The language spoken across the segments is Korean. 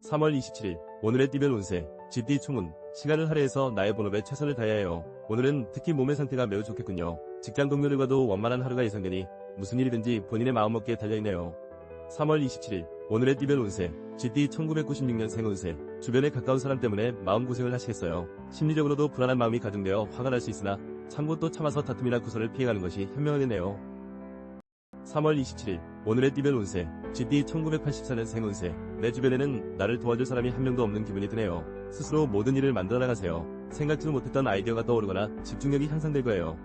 3월 27일 오늘의 띠별 운세 GT 총운 시간을 할애해서 나의 본업에 최선을 다해야 해요. 오늘은 특히 몸의 상태가 매우 좋겠군요. 직장 동료들과도 원만한 하루가 예상되니 무슨 일이든지 본인의 마음먹기에 달려있네요. 3월 27일 오늘의 띠별 운세 GT 1996년 생운세 주변에 가까운 사람 때문에 마음고생을 하시겠어요. 심리적으로도 불안한 마음이 가중되어 화가 날 수 있으나 참고 또 참아서 다툼이나 구설을 피해가는 것이 현명하겠네요. 3월 27일 오늘의 띠별 운세 GT 1984년 생운세 내 주변에는 나를 도와줄 사람이 한 명도 없는 기분이 드네요. 스스로 모든 일을 만들어 나가세요. 생각지도 못했던 아이디어가 떠오르거나 집중력이 향상될 거예요.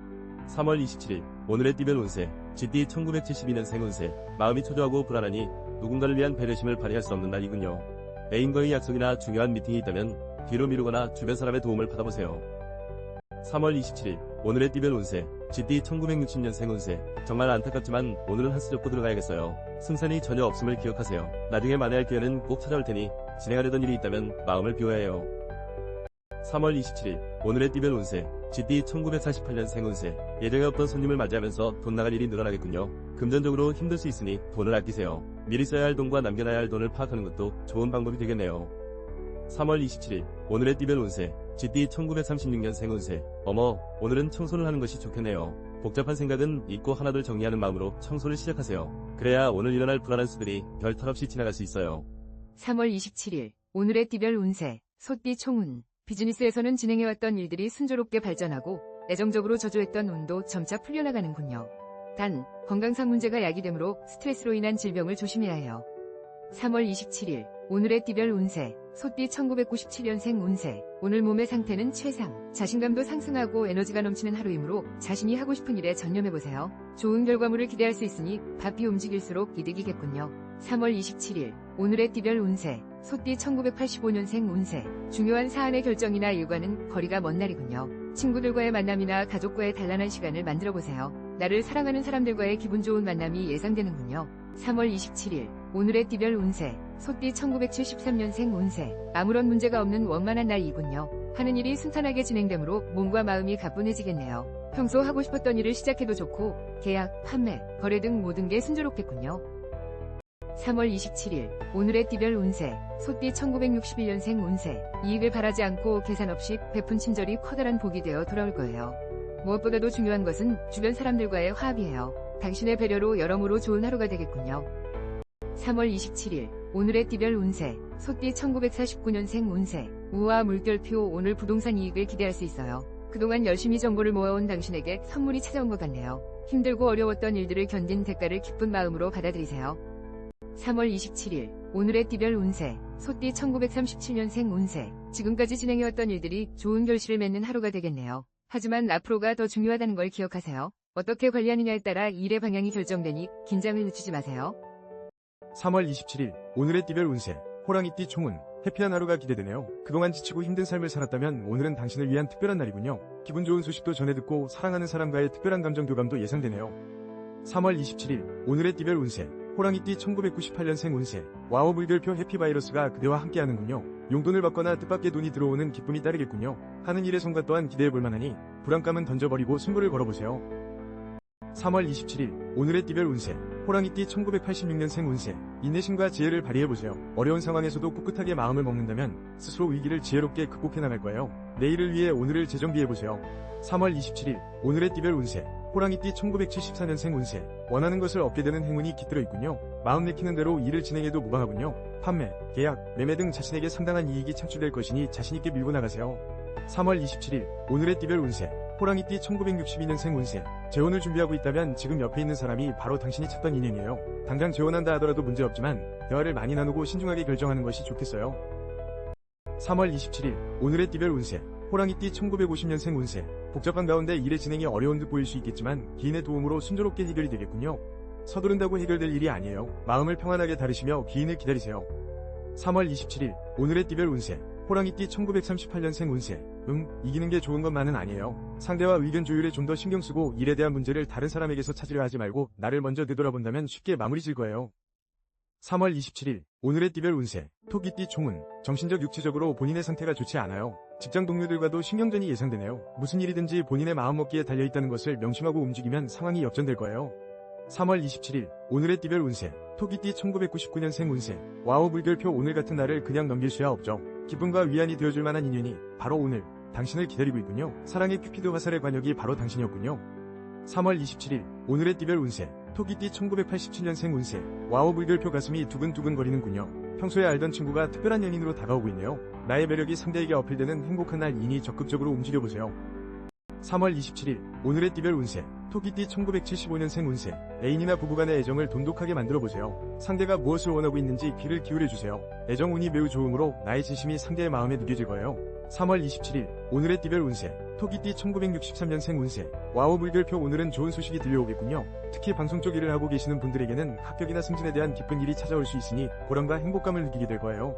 3월 27일 오늘의 띠별 운세 GT 1972년 생운세 마음이 초조하고 불안하니 누군가를 위한 배려심을 발휘할 수 없는 날이군요. 애인과의 약속이나 중요한 미팅이 있다면 뒤로 미루거나 주변 사람의 도움을 받아보세요. 3월 27일 오늘의 띠별 운세 GT 1960년 생운세 정말 안타깝지만 오늘은 한수 접고 들어가야겠어요. 승산이 전혀 없음을 기억하세요. 나중에 만회할 기회는 꼭 찾아올 테니 진행하려던 일이 있다면 마음을 비워야 해요. 3월 27일 오늘의 띠별 운세 GT 1948년 생운세 예정에 없던 손님을 맞이하면서 돈 나갈 일이 늘어나겠군요. 금전적으로 힘들 수 있으니 돈을 아끼세요. 미리 써야 할 돈과 남겨놔야 할 돈을 파악하는 것도 좋은 방법이 되겠네요. 3월 27일 오늘의 띠별 운세 GT 1936년 생운세 어머 오늘은 청소를 하는 것이 좋겠네요. 복잡한 생각은 잊고 하나둘 정리하는 마음으로 청소를 시작하세요. 그래야 오늘 일어날 불안한 수들이 별 탈 없이 지나갈 수 있어요. 3월 27일 오늘의 띠별 운세 소띠 총운 비즈니스에서는 진행해왔던 일들이 순조롭게 발전하고 애정적으로 저조했던 운도 점차 풀려나가는군요. 단 건강상 문제가 야기되므로 스트레스로 인한 질병을 조심해야 해요. 3월 27일 오늘의 띠별 운세 소띠 1997년생 운세 오늘 몸의 상태는 최상 자신감도 상승하고 에너지가 넘치는 하루이므로 자신이 하고 싶은 일에 전념해보세요. 좋은 결과물을 기대할 수 있으니 바삐 움직일수록 이득이겠군요. 3월 27일 오늘의 띠별 운세 소띠 1985년생 운세 중요한 사안의 결정이나 일과는 거리가 먼 날이군요. 친구들과의 만남이나 가족과의 단란한 시간을 만들어보세요. 나를 사랑하는 사람들과의 기분 좋은 만남이 예상되는군요. 3월 27일 오늘의 띠별 운세 소띠 1973년생 운세 아무런 문제가 없는 원만한 날이군요. 하는 일이 순탄하게 진행되므로 몸과 마음이 가뿐해지겠네요. 평소 하고 싶었던 일을 시작해도 좋고 계약, 판매, 거래 등 모든 게 순조롭겠군요. 3월 27일 오늘의 띠별 운세 소띠 1961년생 운세 이익을 바라지 않고 계산 없이 베푼 친절이 커다란 복이 되어 돌아올 거예요. 무엇보다도 중요한 것은 주변 사람들과의 화합이에요. 당신의 배려로 여러모로 좋은 하루가 되겠군요. 3월 27일 오늘의 띠별 운세 소띠 1949년생 운세 우와 물결표 오늘 부동산 이익을 기대할 수 있어요. 그동안 열심히 정보를 모아온 당신에게 선물이 찾아온 것 같네요. 힘들고 어려웠던 일들을 견딘 대가를 기쁜 마음으로 받아들이세요. 3월 27일 오늘의 띠별 운세 소띠 1937년생 운세 지금까지 진행해왔던 일들이 좋은 결실을 맺는 하루가 되겠네요. 하지만 앞으로가 더 중요하다는 걸 기억하세요. 어떻게 관리하느냐에 따라 일의 방향이 결정되니 긴장을 늦추지 마세요. 3월 27일 오늘의 띠별 운세 호랑이띠 총운 해피한 하루가 기대되네요. 그동안 지치고 힘든 삶을 살았다면 오늘은 당신을 위한 특별한 날이군요. 기분 좋은 소식도 전해 듣고 사랑하는 사람과의 특별한 감정 교감도 예상되네요. 3월 27일 오늘의 띠별 운세 호랑이띠 1998년생 운세 와우 물결표 해피바이러스가 그대와 함께하는군요. 용돈을 받거나 뜻밖의 돈이 들어오는 기쁨이 따르겠군요. 하는 일의 성과 또한 기대해볼 만하니 불안감은 던져버리고 승부를 걸어보세요. 3월 27일 오늘의 띠별 운세 호랑이띠 1986년생 운세 인내심과 지혜를 발휘해보세요. 어려운 상황에서도 꿋꿋하게 마음을 먹는다면 스스로 위기를 지혜롭게 극복해 나갈 거예요. 내일을 위해 오늘을 재정비해보세요. 3월 27일 오늘의 띠별 운세 호랑이띠 1974년생 운세 원하는 것을 얻게 되는 행운이 깃들어 있군요. 마음 내키는 대로 일을 진행해도 무방하군요. 판매, 계약, 매매 등 자신에게 상당한 이익이 창출될 것이니 자신있게 밀고 나가세요. 3월 27일 오늘의 띠별 운세 호랑이띠 1962년생 운세 재혼을 준비하고 있다면 지금 옆에 있는 사람이 바로 당신이 찾던 인연이에요. 당장 재혼한다 하더라도 문제없지만 대화를 많이 나누고 신중하게 결정하는 것이 좋겠어요. 3월 27일 오늘의 띠별 운세 호랑이띠 1950년생 운세 복잡한 가운데 일의 진행이 어려운 듯 보일 수 있겠지만 기인의 도움으로 순조롭게 해결이 되겠군요. 서두른다고 해결될 일이 아니에요. 마음을 평안하게 다루시며 기인을 기다리세요. 3월 27일 오늘의 띠별 운세 호랑이띠 1938년생 운세 이기는 게 좋은 것만은 아니에요. 상대와 의견 조율에 좀 더 신경 쓰고 일에 대한 문제를 다른 사람에게서 찾으려 하지 말고 나를 먼저 되돌아본다면 쉽게 마무리 질 거예요. 3월 27일 오늘의 띠별 운세 토끼띠 총운 정신적 육체적으로 본인의 상태가 좋지 않아요. 직장 동료들과도 신경전이 예상되네요. 무슨 일이든지 본인의 마음먹기에 달려있다는 것을 명심하고 움직이면 상황이 역전될 거예요. 3월 27일 오늘의 띠별 운세 토끼띠 1999년생 운세 와우 물결표 오늘 같은 날을 그냥 넘길 수야 없죠. 기쁨과 위안이 되어줄 만한 인연이 바로 오늘 당신을 기다리고 있군요. 사랑의 큐피드 화살의 관역이 바로 당신이었군요. 3월 27일 오늘의 띠별 운세 토끼띠 1987년생 운세 와우 물결표 가슴이 두근두근거리는군요. 평소에 알던 친구가 특별한 연인으로 다가오고 있네요. 나의 매력이 상대에게 어필되는 행복한 날이니 적극적으로 움직여보세요. 3월 27일 오늘의 띠별 운세 토끼띠 1975년생 운세 애인이나 부부간의 애정을 돈독하게 만들어보세요. 상대가 무엇을 원하고 있는지 귀를 기울여주세요. 애정 운이 매우 좋으므로 나의 진심이 상대의 마음에 느껴질 거예요. 3월 27일 오늘의 띠별 운세 토끼띠 1963년생 운세 와우 물결표 오늘은 좋은 소식이 들려오겠군요. 특히 방송 쪽 일을 하고 계시는 분들에게는 합격이나 승진에 대한 기쁜 일이 찾아올 수 있으니 보람과 행복감을 느끼게 될 거예요.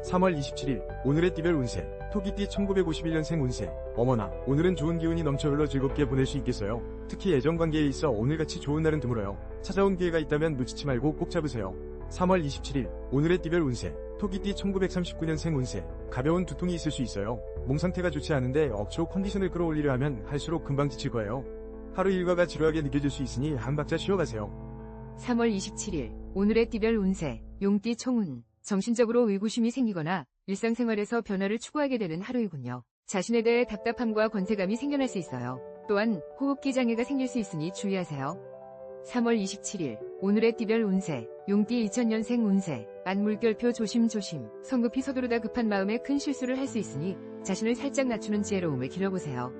3월 27일 오늘의 띠별 운세 토끼띠 1951년생 운세 어머나 오늘은 좋은 기운이 넘쳐 흘러 즐겁게 보낼 수 있겠어요. 특히 애정관계에 있어 오늘같이 좋은 날은 드물어요. 찾아온 기회가 있다면 놓치지 말고 꼭 잡으세요. 3월 27일 오늘의 띠별 운세 토끼띠 1939년생 운세 가벼운 두통이 있을 수 있어요. 몸 상태가 좋지 않은데 억지로 컨디션을 끌어올리려 하면 할수록 금방 지칠 거예요. 하루 일과가 지루하게 느껴질 수 있으니 한 박자 쉬어가세요. 3월 27일 오늘의 띠별 운세 용띠 총운 정신적으로 의구심이 생기거나 일상생활에서 변화를 추구하게 되는 하루이군요. 자신에 대해 답답함과 권태감이 생겨날 수 있어요. 또한 호흡기 장애가 생길 수 있으니 주의하세요. 3월 27일 오늘의 띠별 운세 용띠 2000년생 운세 안물결표 조심조심 성급히 서두르다 급한 마음에 큰 실수를 할 수 있으니 자신을 살짝 낮추는 지혜로움을 길러보세요.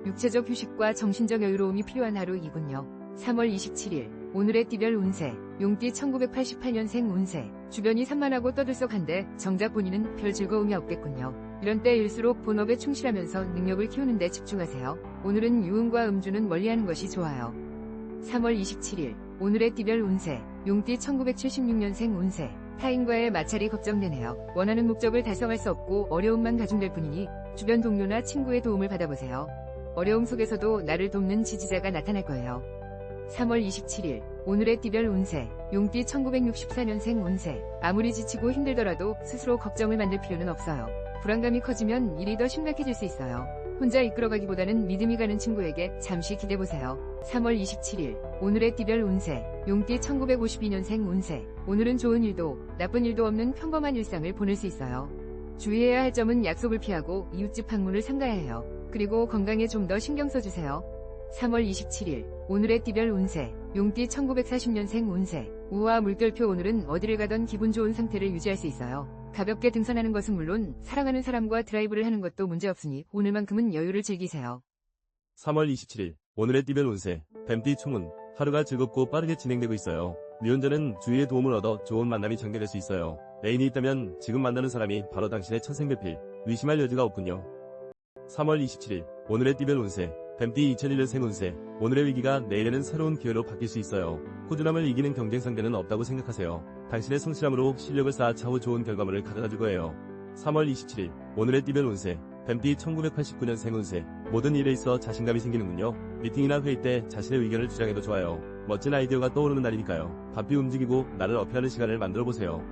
육체적 휴식과 정신적 여유로움이 필요한 하루이군요. 3월 27일 오늘의 띠별 운세 용띠 1988년생 운세 주변이 산만하고 떠들썩한데 정작 본인은 별 즐거움이 없겠군요. 이런 때일수록 본업에 충실하면서 능력을 키우는 데 집중하세요. 오늘은 유흥과 음주는 멀리하는 것이 좋아요. 3월 27일 오늘의 띠별 운세 용띠 1976년생 운세 타인과의 마찰이 걱정되네요. 원하는 목적을 달성할 수 없고 어려움만 가중될 뿐이니 주변 동료나 친구의 도움을 받아보세요. 어려움 속에서도 나를 돕는 지지자가 나타날 거예요. 3월 27일 오늘의 띠별 운세 용띠 1964년생 운세 아무리 지치고 힘들더라도 스스로 걱정을 만들 필요는 없어요. 불안감이 커지면 일이 더 심각해질 수 있어요. 혼자 이끌어가기보다는 믿음이 가는 친구에게 잠시 기대보세요. 3월 27일 오늘의 띠별 운세 용띠 1952년생 운세 오늘은 좋은 일도 나쁜 일도 없는 평범한 일상을 보낼 수 있어요. 주의해야 할 점은 약속을 피하고 이웃집 방문을 삼가야 해요. 그리고 건강에 좀 더 신경 써주세요. 3월 27일 오늘의 띠별 운세 용띠 1940년생 운세 우와 물결표 오늘은 어디를 가던 기분 좋은 상태를 유지할 수 있어요. 가볍게 등산하는 것은 물론 사랑하는 사람과 드라이브를 하는 것도 문제없으니 오늘만큼은 여유를 즐기세요. 3월 27일 오늘의 띠별 운세 뱀띠 총운 하루가 즐겁고 빠르게 진행되고 있어요. 미혼자는 주위의 도움을 얻어 좋은 만남이 전개될 수 있어요. 애인이 있다면 지금 만나는 사람이 바로 당신의 천생배필 의심할 여지가 없군요. 3월 27일 오늘의 띠별 운세 뱀띠 2001년생 운세 오늘의 위기가 내일에는 새로운 기회로 바뀔 수 있어요. 꾸준함을 이기는 경쟁 상대는 없다고 생각하세요. 당신의 성실함으로 실력을 쌓아 차후 좋은 결과물을 가져다 줄 거예요. 3월 27일 오늘의 띠별 운세 뱀띠 1989년생 운세 모든 일에 있어 자신감이 생기는군요. 미팅이나 회의 때 자신의 의견을 주장해도 좋아요. 멋진 아이디어가 떠오르는 날이니까요. 바삐 움직이고 나를 어필하는 시간을 만들어보세요.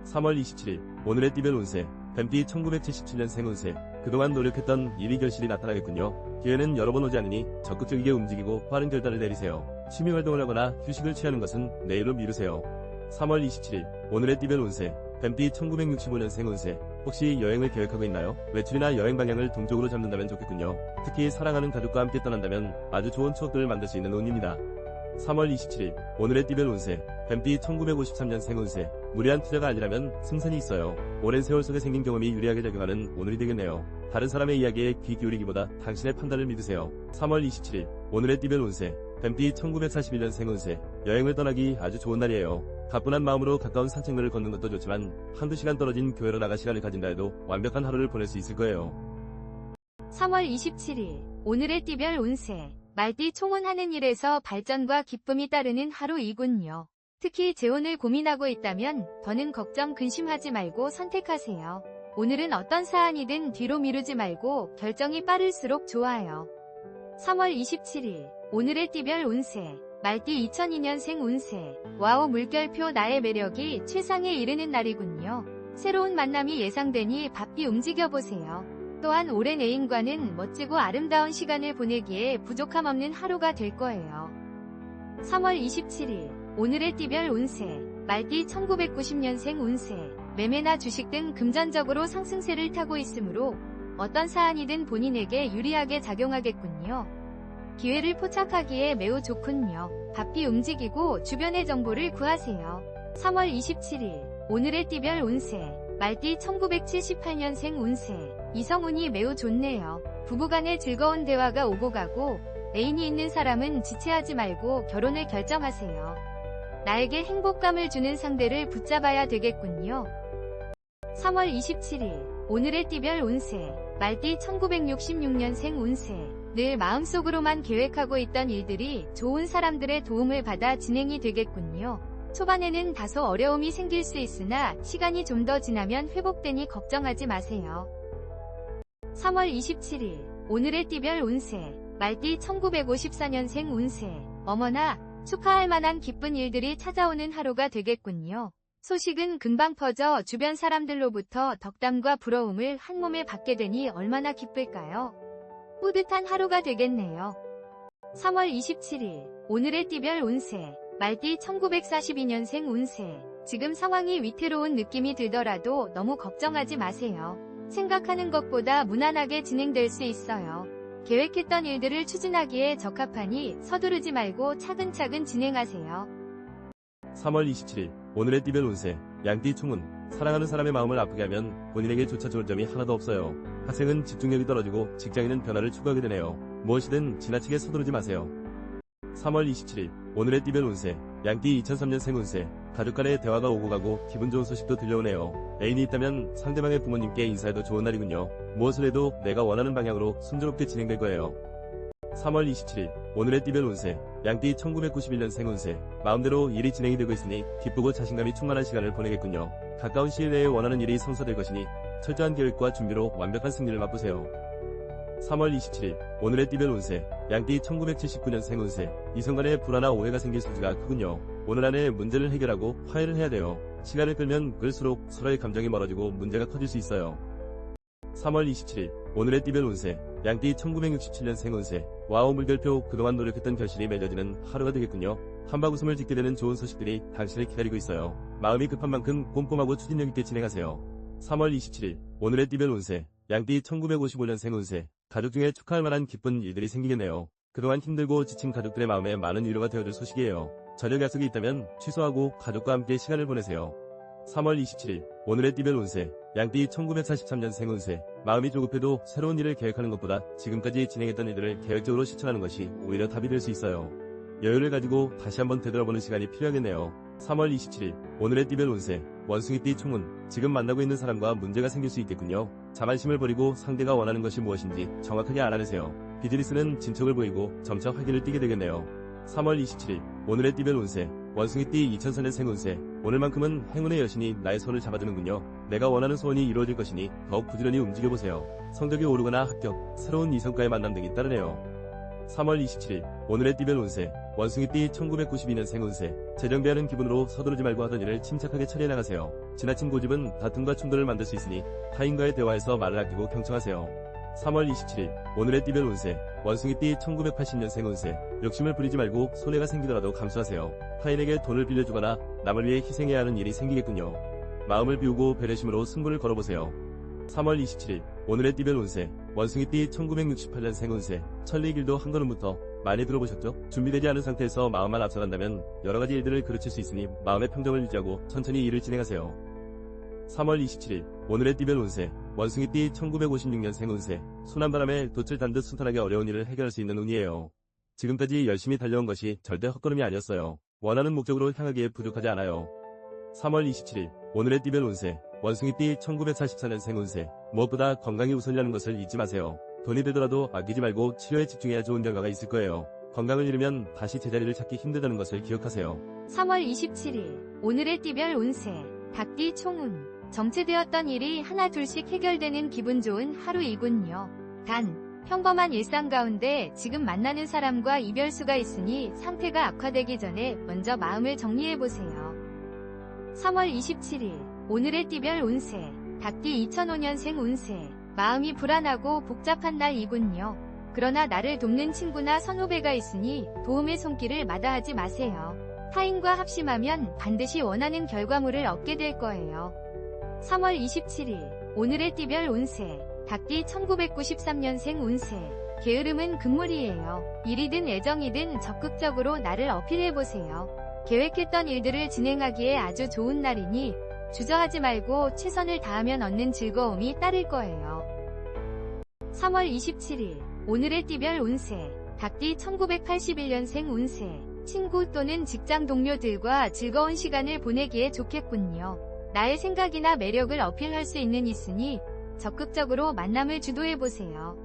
3월 27일 오늘의 띠별 운세 뱀띠 1977년생 운세 그동안 노력했던 일이 결실이 나타나겠군요. 기회는 여러 번 오지 않으니 적극적이게 움직이고 빠른 결단을 내리세요. 취미활동을 하거나 휴식을 취하는 것은 내일로 미루세요. 3월 27일 오늘의 띠별 운세 뱀띠 1965년생 운세 혹시 여행을 계획하고 있나요? 외출이나 여행 방향을 동쪽으로 잡는다면 좋겠군요. 특히 사랑하는 가족과 함께 떠난다면 아주 좋은 추억들을 만들 수 있는 운입니다. 3월 27일 오늘의 띠별 운세 뱀띠 1953년생 운세 무리한 투자가 아니라면 승산이 있어요. 오랜 세월 속에 생긴 경험이 유리하게 작용하는 오늘이 되겠네요. 다른 사람의 이야기에 귀 기울이기보다 당신의 판단을 믿으세요. 3월 27일 오늘의 띠별 운세 뱀띠 1941년생 운세 여행을 떠나기 아주 좋은 날이에요. 가뿐한 마음으로 가까운 산책로를 걷는 것도 좋지만 한두 시간 떨어진 교회로 나갈 시간을 가진다 해도 완벽한 하루를 보낼 수 있을 거예요. 3월 27일 오늘의 띠별 운세 말띠 총혼하는 일에서 발전과 기쁨이 따르는 하루이군요. 특히 재혼을 고민하고 있다면 더는 걱정 근심하지 말고 선택하세요. 오늘은 어떤 사안이든 뒤로 미루지 말고 결정이 빠를수록 좋아요. 3월 27일 오늘의 띠별 운세 말띠 2002년생 운세 와우 물결표 나의 매력이 최상에 이르는 날이군요. 새로운 만남이 예상되니 바삐 움직여보세요. 또한 오랜 애인과는 멋지고 아름다운 시간을 보내기에 부족함 없는 하루가 될 거예요. 3월 27일 오늘의 띠별 운세 말띠 1990년생 운세 매매나 주식 등 금전적으로 상승세를 타고 있으므로 어떤 사안이든 본인에게 유리하게 작용하겠군요. 기회를 포착하기에 매우 좋군요. 바삐 움직이고 주변의 정보를 구하세요. 3월 27일 오늘의 띠별 운세 말띠 1978년생 운세 이성운이 매우 좋네요. 부부간의 즐거운 대화가 오고 가고 애인이 있는 사람은 지체하지 말고 결혼을 결정하세요. 나에게 행복감을 주는 상대를 붙잡아야 되겠군요. 3월 27일 오늘의 띠별 운세 말띠 1966년생 운세 늘 마음속으로만 계획하고 있던 일들이 좋은 사람들의 도움을 받아 진행이 되겠군요. 초반에는 다소 어려움이 생길 수 있으나 시간이 좀 더 지나면 회복되니 걱정하지 마세요. 3월 27일 오늘의 띠별 운세 말띠 1954년생 운세 어머나 축하할 만한 기쁜 일들이 찾아오는 하루가 되겠군요. 소식은 금방 퍼져 주변 사람들로부터 덕담과 부러움을 한몸에 받게 되니 얼마나 기쁠까요? 뿌듯한 하루가 되겠네요. 3월 27일 오늘의 띠별 운세 말띠 1942년생 운세 지금 상황이 위태로운 느낌이 들더라도 너무 걱정하지 마세요. 생각하는 것보다 무난하게 진행될 수 있어요. 계획했던 일들을 추진하기에 적합하니 서두르지 말고 차근차근 진행하세요. 3월 27일 오늘의 띠별 운세 양띠 총은 사랑하는 사람의 마음을 아프게 하면 본인에게 조차 좋은 점이 하나도 없어요. 학생은 집중력이 떨어지고 직장인은 변화를 추구하게 되네요. 무엇이든 지나치게 서두르지 마세요. 3월 27일 오늘의 띠별 운세 양띠 2003년생 운세 가족 간의 대화가 오고 가고 기분 좋은 소식도 들려오네요. 애인이 있다면 상대방의 부모님께 인사해도 좋은 날이군요. 무엇을 해도 내가 원하는 방향으로 순조롭게 진행될 거예요. 3월 27일 오늘의 띠별 운세 양띠 1991년생 운세 마음대로 일이 진행이 되고 있으니 기쁘고 자신감이 충만한 시간을 보내겠군요. 가까운 시일 내에 원하는 일이 성사될 것이니 철저한 계획과 준비로 완벽한 승리를 맛보세요. 3월 27일 오늘의 띠별 운세 양띠 1979년생 운세 이성간에 불화나 오해가 생길 소지가 크군요. 오늘 안에 문제를 해결하고 화해를 해야 돼요. 시간을 끌면 끌수록 서로의 감정이 멀어지고 문제가 커질 수 있어요. 3월 27일 오늘의 띠별 운세 양띠 1967년생 운세 와우 물결표 그동안 노력했던 결실이 맺어지는 하루가 되겠군요. 한바구음을 짓게 되는 좋은 소식들이 당신을 기다리고 있어요. 마음이 급한 만큼 꼼꼼하고 추진력 있게 진행하세요. 3월 27일 오늘의 띠별 운세 양띠 1955년생 운세 가족 중에 축하할 만한 기쁜 일들이 생기겠네요. 그동안 힘들고 지친 가족들의 마음에 많은 위로가 되어줄 소식이에요. 저녁 약속이 있다면 취소하고 가족과 함께 시간을 보내세요. 3월 27일 오늘의 띠별 운세 양띠 1943년생 운세 마음이 조급해도 새로운 일을 계획하는 것보다 지금까지 진행했던 일들을 계획적으로 실천하는 것이 오히려 답이 될 수 있어요. 여유를 가지고 다시 한번 되돌아보는 시간이 필요하겠네요. 3월 27일 오늘의 띠별 운세 원숭이띠 총은 지금 만나고 있는 사람과 문제가 생길 수 있겠군요. 자만심을 버리고 상대가 원하는 것이 무엇인지 정확하게 알아내세요. 비즈니스는 진척을 보이고 점차 활기를 띠게 되겠네요. 3월 27일 오늘의 띠별 운세 원숭이띠 2004년생 운세 오늘만큼은 행운의 여신이 나의 손을 잡아주는군요. 내가 원하는 소원이 이루어질 것이니 더욱 부지런히 움직여보세요. 성적이 오르거나 합격, 새로운 이성과의 만남 등이 따르네요. 3월 27일 오늘의 띠별 운세 원숭이띠 1992년생 운세 재정비하는 기분으로 서두르지 말고 하던 일을 침착하게 처리해 나가세요. 지나친 고집은 다툼과 충돌을 만들 수 있으니 타인과의 대화에서 말을 아끼고 경청하세요. 3월 27일 오늘의 띠별 운세 원숭이띠 1980년생 운세 욕심을 부리지 말고 손해가 생기더라도 감수하세요. 타인에게 돈을 빌려주거나 남을 위해 희생해야 하는 일이 생기겠군요. 마음을 비우고 배려심으로 승부를 걸어보세요. 3월 27일 오늘의 띠별 운세 원숭이띠 1968년생 운세 천리길도 한 걸음부터 많이 들어보셨죠? 준비되지 않은 상태에서 마음만 앞서간다면 여러가지 일들을 그르칠 수 있으니 마음의 평정을 유지하고 천천히 일을 진행하세요. 3월 27일 오늘의 띠별 운세 원숭이띠 1956년생 운세 순한 바람에 돛을 단 듯 순탄하게 어려운 일을 해결할 수 있는 운이에요. 지금까지 열심히 달려온 것이 절대 헛걸음이 아니었어요. 원하는 목적으로 향하기에 부족하지 않아요. 3월 27일 오늘의 띠별 운세 원숭이띠 1944년생 운세 무엇보다 건강이 우선이라는 것을 잊지 마세요. 돈이 들더라도 아끼지 말고 치료에 집중해야 좋은 결과가 있을 거예요. 건강을 잃으면 다시 제자리를 찾기 힘들다는 것을 기억하세요. 3월 27일 오늘의 띠별 운세 닭띠 총운 정체되었던 일이 하나 둘씩 해결되는 기분 좋은 하루이군요. 단 평범한 일상 가운데 지금 만나는 사람과 이별수가 있으니 상태가 악화되기 전에 먼저 마음을 정리해보세요. 3월 27일 오늘의 띠별 운세 닭띠 2005년생 운세 마음이 불안하고 복잡한 날이군요. 그러나 나를 돕는 친구나 선후배가 있으니 도움의 손길을 마다하지 마세요. 타인과 합심하면 반드시 원하는 결과물을 얻게 될 거예요. 3월 27일 오늘의 띠별 운세 닭띠 1993년생 운세 게으름은 금물이에요. 일이든 애정이든 적극적으로 나를 어필해보세요. 계획했던 일들을 진행하기에 아주 좋은 날이니 주저하지 말고 최선을 다하면 얻는 즐거움이 따를 거예요. 3월 27일 오늘의 띠별 운세 닭띠 1981년생 운세 친구 또는 직장 동료들과 즐거운 시간을 보내기에 좋겠군요. 나의 생각이나 매력을 어필할 수 있으니 적극적으로 만남을 주도해보세요.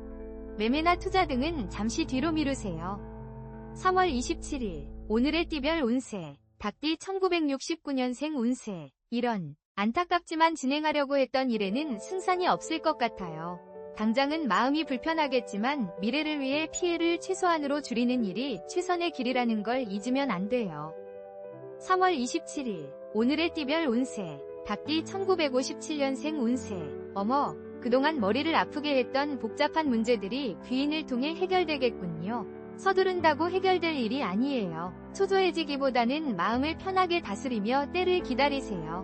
매매나 투자 등은 잠시 뒤로 미루세요. 3월 27일 오늘의 띠별 운세 닭띠 1969년생 운세 이런 안타깝지만 진행하려고 했던 일에는 승산이 없을 것 같아요. 당장은 마음이 불편하겠지만 미래를 위해 피해를 최소한으로 줄이는 일이 최선의 길이라는 걸 잊으면 안 돼요. 3월 27일 오늘의 띠별 운세 닭띠 1957년생 운세 어머 그동안 머리를 아프게 했던 복잡한 문제들이 귀인을 통해 해결되겠군요. 서두른다고 해결될 일이 아니에요. 초조해지기보다는 마음을 편하게 다스리며 때를 기다리세요.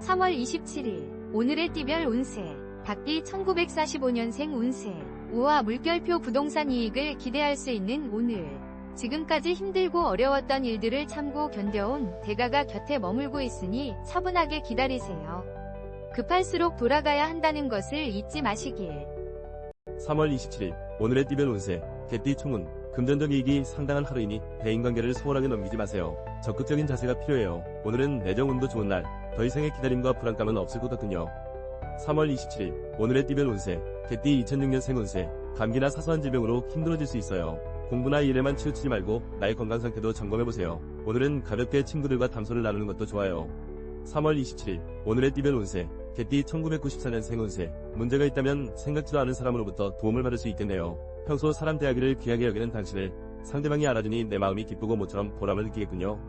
3월 27일 오늘의 띠별 운세 닭띠 1945년생 운세 우와 물결표 부동산 이익을 기대할 수 있는 오늘 지금까지 힘들고 어려웠던 일들을 참고 견뎌온 대가가 곁에 머물고 있으니 차분하게 기다리세요. 급할수록 돌아가야 한다는 것을 잊지 마시길. 3월 27일 오늘의 띠별 운세 개띠 총운 금전적 이익이 상당한 하루이니 대인관계를 소홀하게 넘기지 마세요. 적극적인 자세가 필요해요. 오늘은 내정운도 좋은 날, 더 이상의 기다림과 불안감은 없을 것 같군요. 3월 27일 오늘의 띠별 운세 개띠 2006년생 운세 감기나 사소한 질병으로 힘들어질 수 있어요. 공부나 일에만 치우치지 말고 나의 건강 상태도 점검해보세요. 오늘은 가볍게 친구들과 담소를 나누는 것도 좋아요. 3월 27일 오늘의 띠별 운세 개띠 1994년생 운세 문제가 있다면 생각지도 않은 사람으로부터 도움을 받을 수 있겠네요. 평소 사람 대하기를 귀하게 여기는 당신을 상대방이 알아주니 내 마음이 기쁘고 모처럼 보람을 느끼겠군요.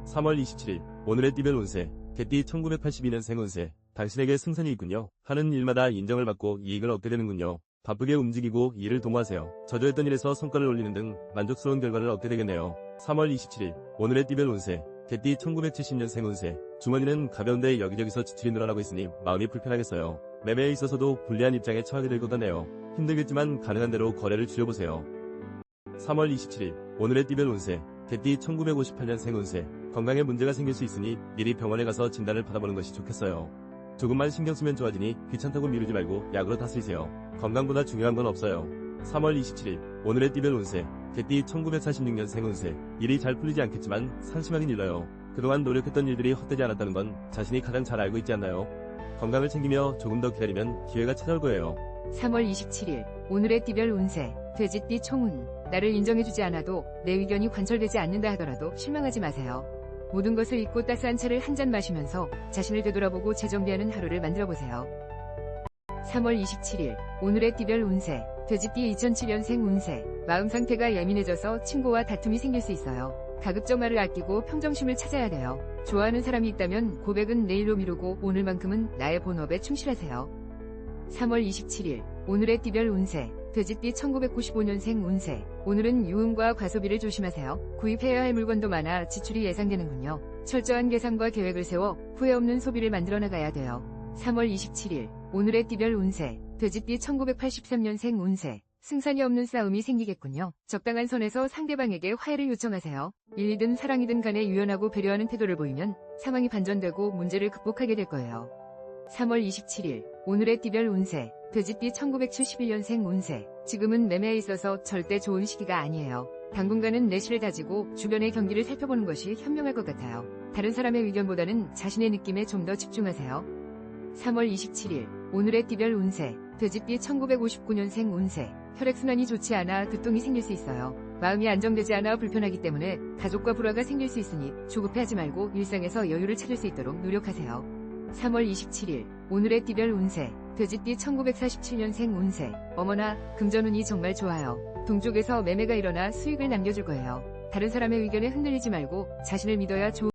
3월 27일 오늘의 띠별 운세 개띠 1982년생 운세 당신에게 승산이 있군요. 하는 일마다 인정을 받고 이익을 얻게 되는군요. 바쁘게 움직이고 일을 도모하세요. 저조했던 일에서 성과를 올리는 등 만족스러운 결과를 얻게 되겠네요. 3월 27일 오늘의 띠별 운세 개띠 1970년생 운세 주머니는 가벼운데 여기저기서 지출이 늘어나고 있으니 마음이 불편하겠어요. 매매에 있어서도 불리한 입장에 처하게 될 것 같네요. 힘들겠지만 가능한 대로 거래를 줄여보세요. 3월 27일 오늘의 띠별 운세 개띠 1958년생 운세 건강에 문제가 생길 수 있으니 미리 병원에 가서 진단을 받아보는 것이 좋겠어요. 조금만 신경 쓰면 좋아지니 귀찮다고 미루지 말고 약으로 다스리세요. 건강보다 중요한 건 없어요. 3월 27일 오늘의 띠별 운세 개띠 1946년생 운세 일이 잘 풀리지 않겠지만 상심하긴 일러요. 그동안 노력했던 일들이 헛되지 않았다는 건 자신이 가장 잘 알고 있지 않나요? 건강을 챙기며 조금 더 기다리면 기회가 찾아올 거예요. 3월 27일 오늘의 띠별 운세 돼지띠 총운 나를 인정해주지 않아도 내 의견이 관철되지 않는다 하더라도 실망하지 마세요. 모든 것을 잊고 따스한 차를 한 잔 마시면서 자신을 되돌아보고 재정비하는 하루를 만들어보세요. 3월 27일 오늘의 띠별 운세 돼지띠 2007년생 운세 마음 상태가 예민해져서 친구와 다툼이 생길 수 있어요. 가급적 말을 아끼고 평정심을 찾아야 돼요. 좋아하는 사람이 있다면 고백은 내일로 미루고 오늘만큼은 나의 본업에 충실하세요. 3월 27일 오늘의 띠별 운세 돼지띠 1995년생 운세 오늘은 유흥과 과소비를 조심하세요. 구입해야 할 물건도 많아 지출이 예상되는군요. 철저한 계산과 계획을 세워 후회 없는 소비를 만들어 나가야 돼요. 3월 27일 오늘의 띠별 운세 돼지띠 1983년생 운세 승산이 없는 싸움이 생기겠군요. 적당한 선에서 상대방에게 화해를 요청하세요. 일이든 사랑이든 간에 유연하고 배려하는 태도를 보이면 상황이 반전되고 문제를 극복하게 될 거예요. 3월 27일 오늘의 띠별 운세 돼지띠 1971년생 운세 지금은 매매에 있어서 절대 좋은 시기가 아니에요. 당분간은 내실을 다지고 주변의 경기를 살펴보는 것이 현명할 것 같아요. 다른 사람의 의견보다는 자신의 느낌에 좀 더 집중하세요. 3월 27일 오늘의 띠별 운세 돼지띠 1959년생 운세 혈액순환이 좋지 않아 두통이 생길 수 있어요. 마음이 안정되지 않아 불편하기 때문에 가족과 불화가 생길 수 있으니 조급해하지 말고 일상에서 여유를 찾을 수 있도록 노력하세요. 3월 27일 오늘의 띠별 운세 돼지띠 1947년생 운세 어머나 금전운이 정말 좋아요. 동쪽에서 매매가 일어나 수익을 남겨줄 거예요. 다른 사람의 의견에 흔들리지 말고 자신을 믿어야 좋은